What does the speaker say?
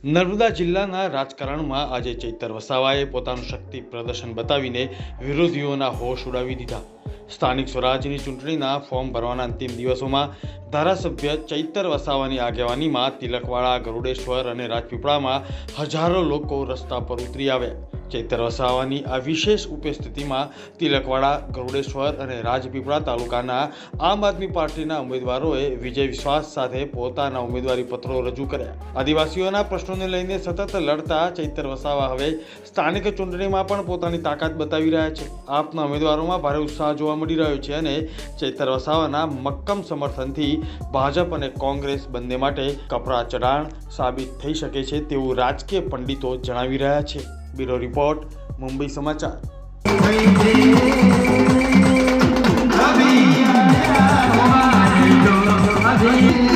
નર્મદા જિલ્લાના રાજકારણમાં આજે ચૈતર વસાવાએ પોતાનું શક્તિ પ્રદર્શન બતાવીને વિરોધીઓના હોશ ઉડાવી દીધા। સ્થાનિક સ્વરાજ્યની ચૂંટણીના ફોર્મ ભરવાના અંતિમ દિવસોમાં ધારાસભ્ય ચૈતર વસાવાની આગેવાનીમાં તિલકવાડા, ગરુડેશ્વર અને રાજપીપળામાં હજારો લોકો રસ્તા પર ઉતરી આવ્યા। ચૈતર વસાવાની આ વિશેષ ઉપસ્થિતિમાં તિલકવાડા, ગરુડેશ્વર અને રાજપીપળા તાલુકાના આમ આદમી પાર્ટીના ઉમેદવારોએ વિજય વિશ્વાસ સાથે પોતાના ઉમેદવારી પત્રો રજૂ કર્યા। આદિવાસીઓના પ્રશ્નોને લઈને સતત લડતા ચૈતર વસાવા હવે સ્થાનિક ચૂંટણીમાં પણ પોતાની તાકાત બતાવી રહ્યા છે। આપના ઉમેદવારોમાં ભારે ઉત્સાહ જોવા મળી રહ્યો છે અને ચૈતર વસાવાના મક્કમ સમર્થનથી ભાજપ અને કોંગ્રેસ બંને માટે કપરા ચઢાણ સાબિત થઈ શકે છે તેવું રાજકીય પંડિતો જણાવી રહ્યા છે। બ્યુરો રિપોર્ટ, મુંબઈ સમાચાર। અભી